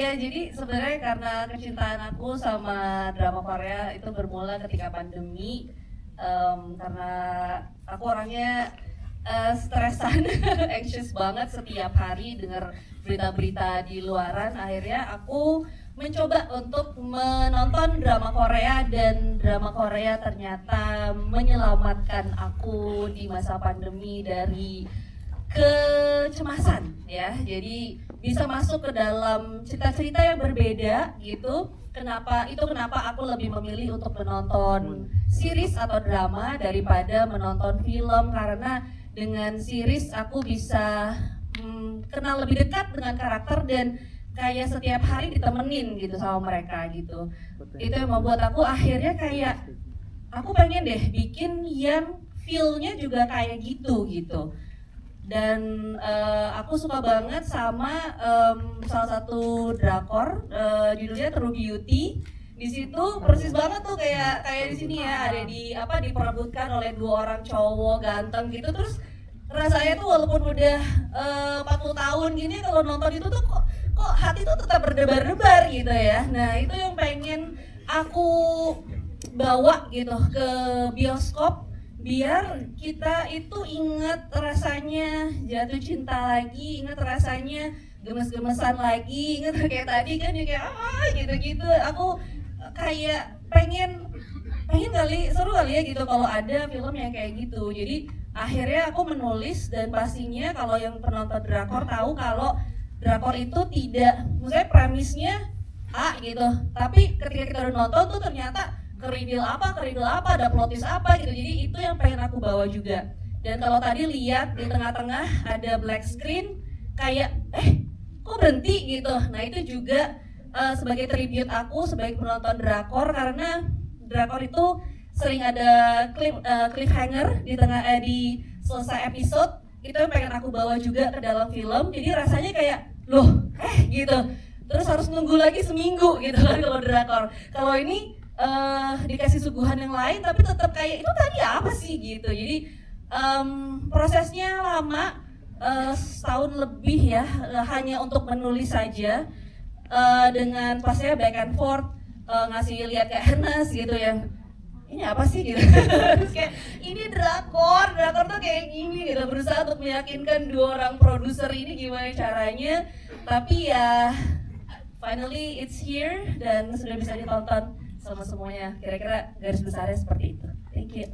Ya, jadi sebenarnya karena kecintaan aku sama drama Korea itu bermula ketika pandemi. Karena aku orangnya stresan, anxious banget setiap hari dengar berita-berita di luaran. Akhirnya aku mencoba untuk menonton drama Korea dan drama Korea ternyata menyelamatkan aku di masa pandemi dari kecemasan ya. Jadi bisa masuk ke dalam cerita-cerita yang berbeda gitu. Kenapa aku lebih memilih untuk menonton series atau drama daripada menonton film, karena dengan series aku bisa kenal lebih dekat dengan karakter dan kayak setiap hari ditemenin gitu sama mereka gitu. Itu yang membuat aku akhirnya kayak aku pengen deh bikin yang feel-nya juga kayak gitu gitu. Dan aku suka banget sama salah satu drakor judulnya True Beauty. Di situ persis banget tuh kayak di sini ya, ada diperebutkan oleh dua orang cowok ganteng gitu. Terus rasanya tuh walaupun udah 40 tahun gini, kalau nonton itu tuh kok hati tuh tetap berdebar-debar gitu ya. Nah, itu yang pengen aku bawa gitu ke bioskop, biar kita itu ingat rasanya jatuh cinta lagi, ingat rasanya gemes-gemesan lagi, ingat kayak tadi kan ya kayak gitu-gitu. Aku kayak pengen seru kali ya gitu kalau ada film yang kayak gitu. Jadi akhirnya aku menulis, dan pastinya kalau yang penonton drakor tahu kalau drakor itu tidak, maksudnya premisnya A gitu, tapi ketika kita udah nonton tuh ternyata ke-reveal apa, ada plot twist apa gitu. Jadi itu yang pengen aku bawa juga. Dan kalau tadi lihat di tengah-tengah ada black screen, kayak kok berhenti gitu. Nah, itu juga sebagai tribute aku sebagai penonton drakor, karena drakor itu sering ada cliffhanger di tengah di selesai episode. Itu yang pengen aku bawa juga ke dalam film. Jadi rasanya kayak loh gitu. Terus harus nunggu lagi seminggu gitu kan kalau drakor. Kalau ini dikasih suguhan yang lain tapi tetap kayak itu tadi apa sih gitu. Jadi prosesnya lama, setahun lebih ya, hanya untuk menulis saja, dengan pastinya back and forth, ngasih lihat ke Ernest gitu yang ini apa sih gitu. Terus kayak ini drakor tuh kayak gini gitu, berusaha untuk meyakinkan dua orang produser ini gimana caranya, tapi ya finally it's here dan sudah bisa ditonton sama semuanya. Kira-kira garis besarnya seperti itu. Thank you.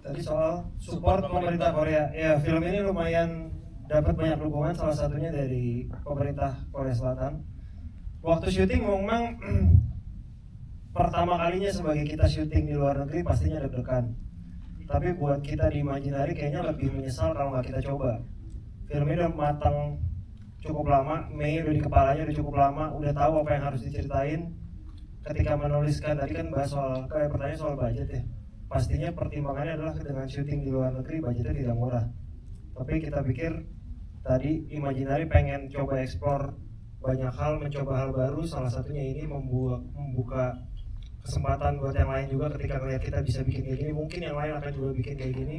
Tadi soal support pemerintah Korea, ya film ini lumayan dapat banyak dukungan, salah satunya dari pemerintah Korea Selatan. Waktu syuting memang pertama kalinya sebagai kita syuting di luar negeri pastinya deg-degan. Tapi buat kita di Imaginary kayaknya lebih menyesal kalau nggak kita coba. Film ini udah matang cukup lama, Mei udah di kepalanya udah cukup lama, udah tahu apa yang harus diceritain. Ketika menuliskan tadi kan bahas soal, kayak pertanyaan soal budget ya. Pastinya pertimbangannya adalah dengan syuting di luar negeri budgetnya tidak murah. Tapi kita pikir tadi Imaginary pengen coba explore banyak hal, mencoba hal baru. Salah satunya ini membuka kesempatan buat yang lain juga. Ketika melihat kita bisa bikin kayak gini, mungkin yang lain akan juga bikin kayak gini.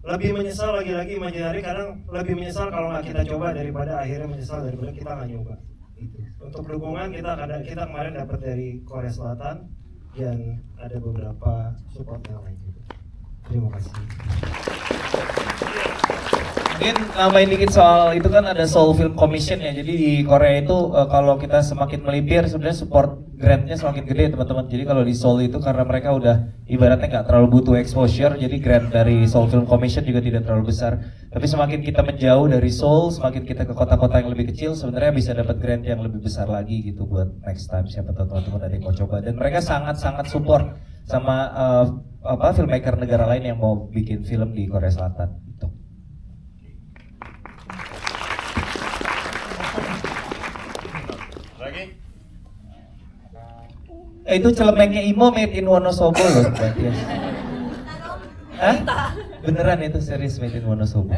Lebih menyesal lagi-lagi Imaginary, kadang lebih menyesal kalau nggak kita coba daripada akhirnya menyesal daripada kita nggak nyoba. Untuk dukungan kita kemarin dapat dari Korea Selatan dan ada beberapa support yang lain juga. Terima kasih. Mungkin nambahin dikit soal itu, kan ada Seoul Film Commission ya. Jadi di Korea itu kalau kita semakin melipir sebenarnya support grantnya semakin gede teman-teman. Jadi kalau di Seoul itu karena mereka udah ibaratnya nggak terlalu butuh exposure, jadi grant dari Seoul Film Commission juga tidak terlalu besar. Tapi semakin kita menjauh dari Seoul, semakin kita ke kota-kota yang lebih kecil, sebenarnya bisa dapat grant yang lebih besar lagi gitu buat next time. Siapa tahu teman-teman ada yang mau coba. Dan mereka sangat-sangat support sama filmmaker negara lain yang mau bikin film di Korea Selatan. Gitu. Itu celemeknya Imo made in Wonosobo loh berarti ya. Hah? Beneran itu serius made in Wonosobo.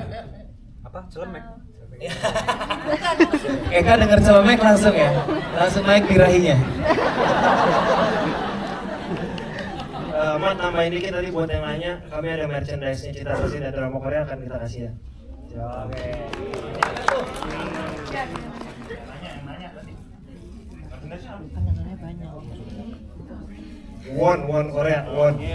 Apa? Celemek? Eka denger celemek langsung ya? Langsung naik birahinya. Mat, nambahin dikit tadi buat yang nanya, kami ada merchandise-nya Cita Sasi dan Drama Korea akan kita kasih ya. Won Korea, won. Oke,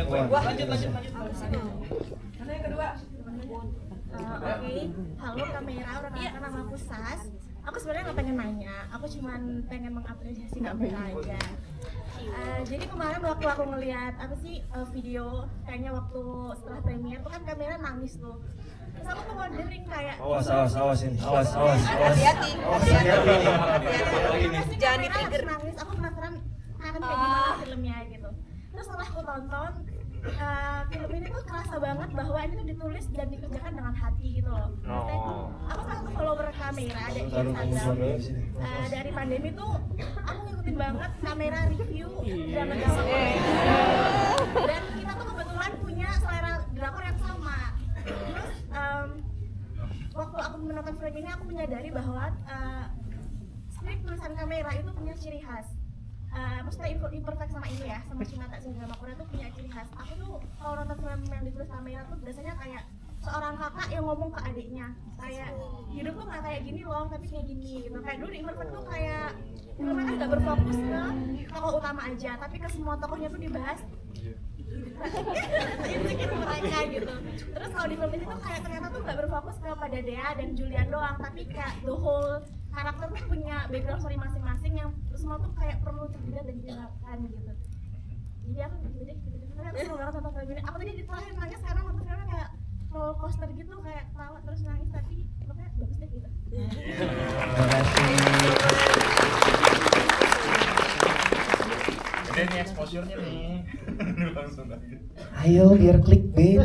halo kamera, perkenalkan nama aku Sas. Aku sebenarnya nggak pengen nanya, aku cuman pengen mengapresiasi kamera aja. Jadi kemarin waktu aku ngeliat apa sih video, kayaknya waktu setelah premiere tuh kan kamera nangis tuh. Terus aku tuh wondering kayak Awas ini, awas. Hati-hati. jangan di-trigger. Nangis, aku penasaran akan kayak gimana filmnya gitu. Terus setelah aku tonton film ini tuh kerasa banget bahwa ini tuh ditulis dan dikerjakan dengan hati gitu loh. Maksudnya, aku salah satu follower kamera ada di Instagram. Dari pandemi tuh aku ngikutin banget kamera review drama-drama Korea. Dan kita tuh kebetulan punya selera drakor yang sama. Terus waktu aku menonton film ini aku menyadari bahwa skrip tulisan kamera itu punya ciri khas. Maksudnya imperfect sama ini ya, sama Shinata drama Korea tuh punya ciri khas. Aku tuh kalau nonton film yang ditulis kamera tuh biasanya kayak seorang kakak yang ngomong ke adiknya kayak hidup tuh nggak kayak gini loh, tapi kayak gini gitu. Kayak dulu di imperfect tuh kayak filmnya kan nggak berfokus ke tokoh utama aja, tapi ke semua tokohnya tuh dibahas insecure mereka gitu. Terus kalau di film ini tuh kayak ternyata tuh nggak berfokus kepada Dea dan Julian doang, tapi kayak the whole karakter tuh punya background story masing-masing yang semua tuh kayak perlu terlihat dan dijelaskan gitu. Jadi aku gitu deh, aku seneng banget nonton film ini. Aku tadi di terakhir nangis karena nonton filmnya kayak roller coaster gitu, kayak ketawa terus nangis, tapi pokoknya bagus deh gitu. Terima kasih. Ini nih exposure-nya nih. Langsung aja. Ayo biar clickbait.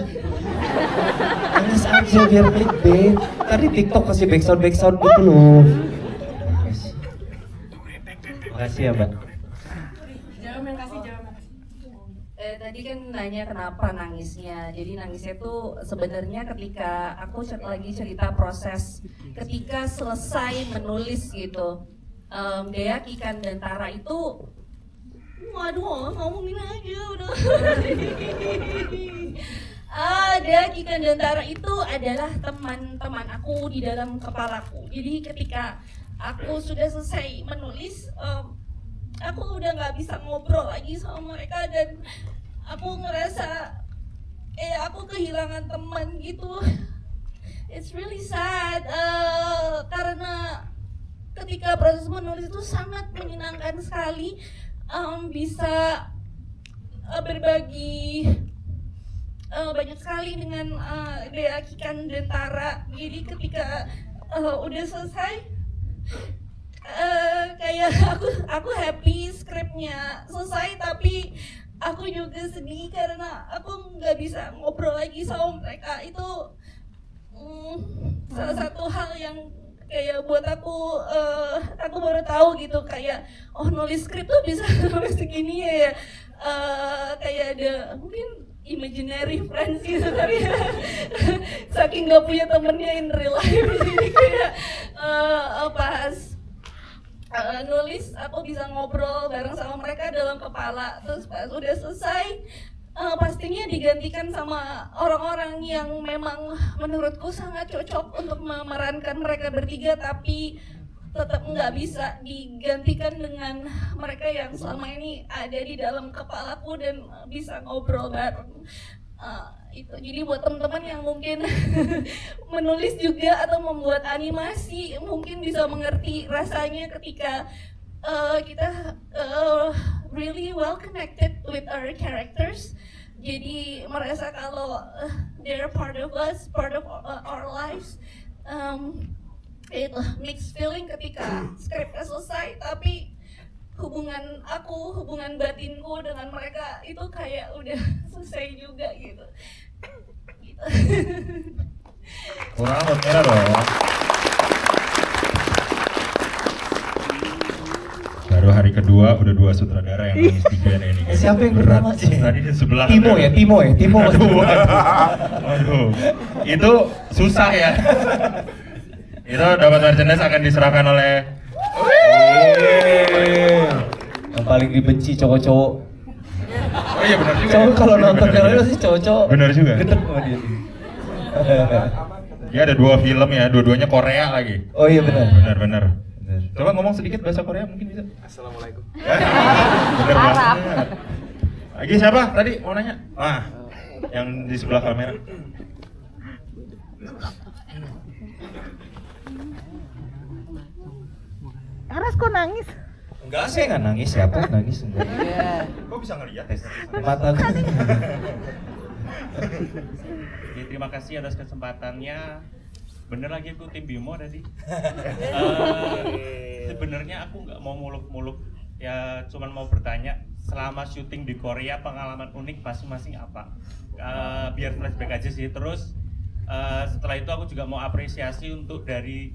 Nangis aja biar clickbait. Tadi TikTok kasih backsound gitu loh. Makasih ya, Mbak. Tadi kan nanya kenapa nangisnya. Jadi nangisnya tuh sebenarnya ketika aku lagi cerita proses ketika selesai menulis gitu. Dea, Kikan, dan Tara itu waduh, ngomongin aja udah. Dea, Kikan, dan Tara itu adalah teman-teman aku di dalam kepalaku. Jadi ketika aku sudah selesai menulis, aku udah nggak bisa ngobrol lagi sama mereka dan aku ngerasa aku kehilangan teman gitu. It's really sad karena ketika proses menulis itu sangat menyenangkan sekali, bisa berbagi banyak sekali dengan Dea, Kikan, dan Tara. Jadi ketika udah selesai, kayak aku happy skripnya selesai, tapi aku juga sedih karena aku nggak bisa ngobrol lagi sama mereka. Itu salah satu hal yang kayak buat aku baru tahu gitu, kayak nulis skrip tuh bisa nulis segini ya. Kayak ada mungkin imaginary friends gitu, tapi saking nggak punya temennya in real life, jadi kayak pas nulis aku bisa ngobrol bareng sama mereka dalam kepala. Terus pas udah selesai, pastinya digantikan sama orang-orang yang memang menurutku sangat cocok untuk memerankan mereka bertiga, tapi tetap nggak bisa digantikan dengan mereka yang selama ini ada di dalam kepalaku dan bisa ngobrol bareng. Itu jadi buat teman-teman yang mungkin menulis juga atau membuat animasi, mungkin bisa mengerti rasanya ketika kita really well connected with our characters. Jadi merasa kalau they're part of us, part of our lives. Itu mixed feeling ketika skripnya selesai, tapi hubungan batinku dengan mereka itu kayak udah selesai juga gitu. Kurang rambut merah dong. Baru hari kedua udah 2 sutradara yang nangis di Q&A ini. Siapa yang berat pertama sih? tadi di sebelah. Timo ya, Timo. Waduh, itu susah ya. Itu dapat merchandise akan diserahkan oleh Yang paling dibenci cowok-cowok. Oh iya benar juga. Cowok ya. kalau nonton Benar, film benar. itu sih cowok-cowok. Benar juga. Gedek sama dia. Dia ada 2 film ya, dua-duanya Korea lagi. Oh iya benar. Benar. Coba ngomong sedikit bahasa Korea mungkin bisa. Assalamualaikum. Ya, bener banget. Lagi siapa tadi mau nanya? Yang di sebelah kamera. Aras kok nangis? Enggak, saya nggak nangis. Siapa yang nangis? Enggak. Kok bisa ngeliat? Mata gue. Oke, terima kasih atas kesempatannya. Bener lagi aku tim Bimo tadi. Sebenarnya aku nggak mau muluk-muluk, ya cuman mau bertanya, selama syuting di Korea pengalaman unik masing-masing apa? Biar flashback aja sih. Terus setelah itu aku juga mau apresiasi untuk dari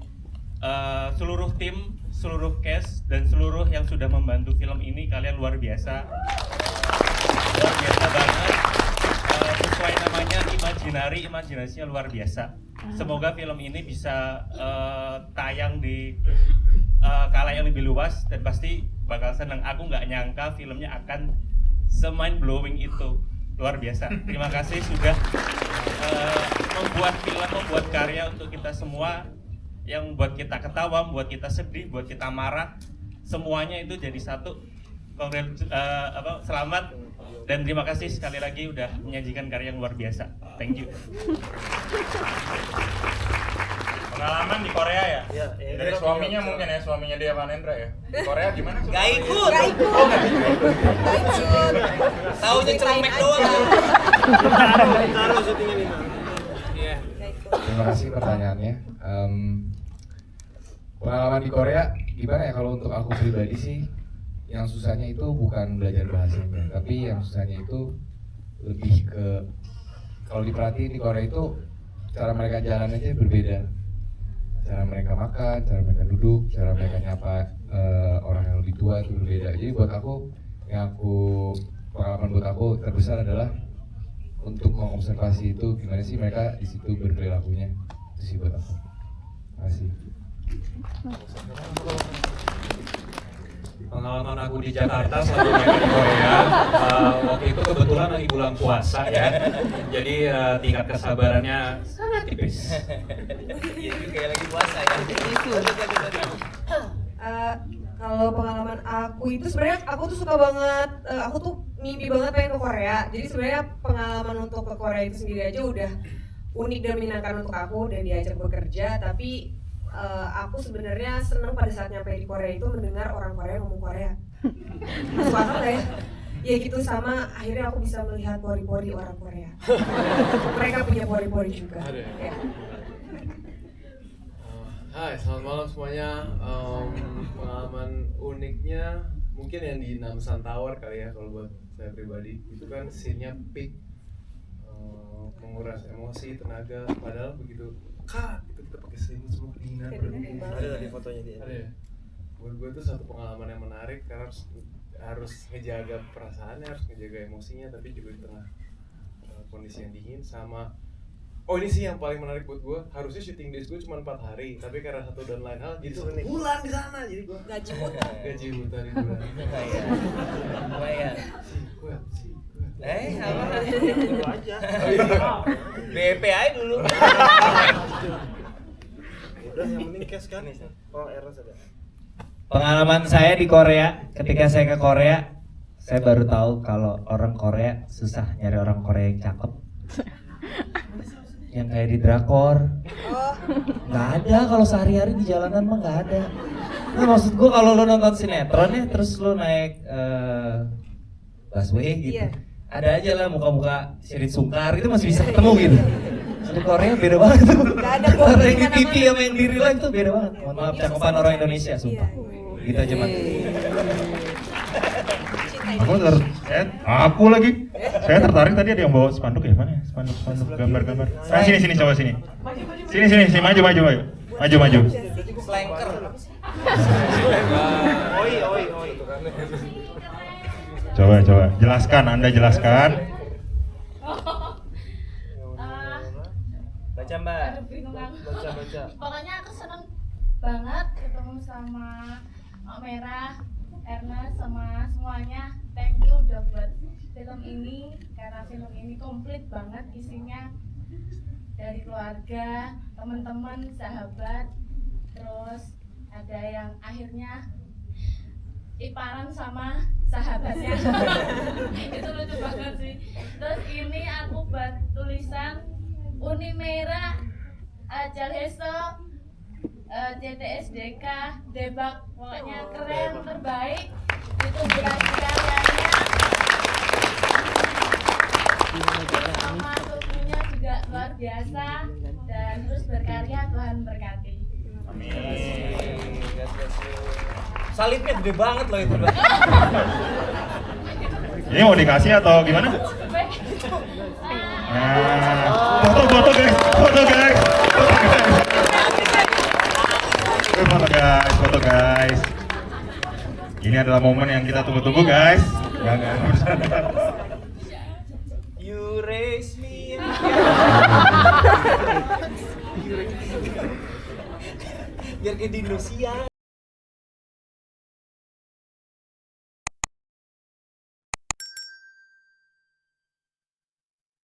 seluruh tim, seluruh cast dan seluruh yang sudah membantu film ini. Kalian luar biasa banget. Sesuai namanya imajinasinya luar biasa. Semoga film ini bisa tayang di kalayak yang lebih luas dan pasti bakal seneng. Aku nggak nyangka filmnya akan se-mind blowing itu, luar biasa. Terima kasih sudah membuat film, membuat karya untuk kita semua, yang buat kita ketawa, buat kita sedih, buat kita marah, semuanya itu jadi satu. Selamat dan terima kasih sekali lagi udah menyajikan karya yang luar biasa. Thank you. Pengalaman di Korea ya? Iya, Dari suaminya mungkin ya, suaminya dia Vanendra ya. Di Korea gimana? Gak ikut. Taunya celemek doang. Taruh syutingnya nih. Terima kasih pertanyaannya. Pengalaman di Korea gimana ya? Kalau untuk aku pribadi sih, yang susahnya itu bukan belajar bahasanya, tapi yang susahnya itu lebih ke, kalau diperhatiin di Korea itu cara mereka jalan aja berbeda. Cara mereka makan, cara mereka duduk, cara mereka nyapa orang yang lebih tua itu berbeda. Jadi buat aku, pengalaman buat aku terbesar adalah untuk mengobservasi itu gimana sih mereka di situ berperilakunya. Itu sih buat aku. Terima kasih. Pengalaman aku di Jakarta selama di Korea, waktu itu kebetulan lagi bulan puasa ya, jadi tingkat kesabarannya sangat tipis. Iya juga kayak lagi puasa ya. Kalau pengalaman aku itu sebenarnya aku tuh suka banget, aku tuh mimpi banget pengen ke Korea. Jadi sebenarnya pengalaman untuk ke Korea itu sendiri aja udah unik dan menyenangkan untuk aku dan diajak bekerja. Tapi aku sebenarnya senang pada saat nyampe di Korea itu mendengar orang Korea ngomong Korea. Masuk akal gak ya? Ya gitu, sama akhirnya aku bisa melihat pori-pori orang Korea. Mereka punya pori-pori juga. Ya. Hai, selamat malam semuanya. Pengalaman uniknya mungkin yang di Namsan Tower kali ya, kalau buat saya pribadi. Itu kan scene-nya peak, menguras emosi, tenaga. Padahal begitu itu kita pakai selimut semua kedinginan. Ada di fotonya dia. Ada ya? Buat gue itu satu pengalaman yang menarik karena harus ngejaga perasaannya, harus ngejaga emosinya, tapi juga di tengah kondisi yang dingin. Sama ini sih yang paling menarik buat gue, harusnya syuting days gue cuma 4 hari, tapi karena satu dan lain hal jadi bulan di sana, jadi gue gaji buta di bulan. Lumayan. Si Apa? Dulu aja. BP aja dulu. Udah yang penting cash kan. Oh, Eros ada. Pengalaman saya di Korea, ketika saya ke Korea, saya baru tahu kalau orang Korea susah nyari orang Korea yang cakep. Yang kayak di drakor. Nggak ada, kalau sehari-hari di jalanan mah nggak ada. Nah, maksud gue kalau lo nonton sinetron ya, terus lo naik busway gitu, ada aja lah muka-muka Sirit Sungkar, itu masih bisa ketemu gitu. Di Korea beda banget tuh. Orang yang di TV sama yang di real life tuh beda banget. Mohon maaf, cakupan orang Indonesia, sumpah. Gitu aja, Man. Aku lagi. Saya tertarik tadi ada yang bawa spanduk ya, mana? Spanduk gambar-gambar. Nah, sini coba sini. Sini maju. Slanker. Oi. Coba jelaskan, Anda jelaskan. Baca, Mbak. Baca. Pokoknya aku seneng banget ketemu sama Mak Merah, Ernest, sama semuanya. Thank you udah buat film ini, karena film ini komplit banget isinya. dari keluarga, teman-teman, sahabat, terus ada yang akhirnya iparan sama sahabatnya. Itu lucu banget sih. Terus ini aku buat tulisan Unimera Jalheso CTSDK Debak, pokoknya keren, terbaik. Itu berarti karyanya sama tubuhnya juga luar biasa, dan terus berkarya, Tuhan berkati. Salibnya gede banget loh itu. Ini mau dikasih atau gimana? Nah, foto guys, foto guys, foto guys. Ini adalah momen yang kita tunggu-tunggu guys. You raise me. Biar kayak di Indonesia.